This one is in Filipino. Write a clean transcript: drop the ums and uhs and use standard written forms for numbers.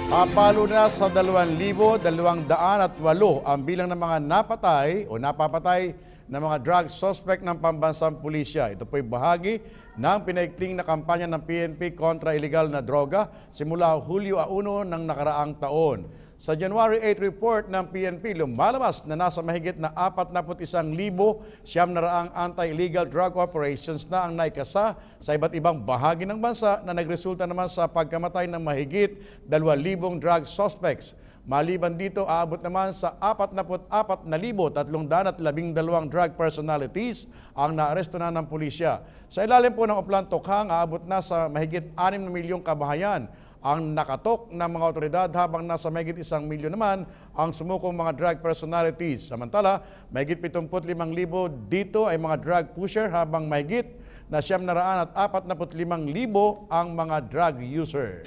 Papalo na sa 2,208 ang bilang ng mga napatay o napapatay ng mga drug suspect ng pambansang pulisya. Ito po'y bahagi ng pinaigting na kampanya ng PNP kontra illegal na droga simula Hulyo 1 ng nakaraang taon. Sa January 8 report ng PNP, lumalabas na nasa mahigit na 41,700 anti-illegal drug operations na ang naikasa sa iba't ibang bahagi ng bansa na nagresulta naman sa pagkamatay ng mahigit 2,000 drug suspects. Maliban dito, aabot naman sa 44,312 drug personalities ang naaresto na ng pulisya. Sa ilalim po ng Oplan Tokhang, aabot na sa mahigit 6 na milyong kabahayan ang nakatok ng mga otoridad habang nasa mahigit 1 milyon naman ang sumukong mga drug personalities. Samantala, mahigit 75,000 dito ay mga drug pusher habang mahigit na 745,000 ang mga drug user.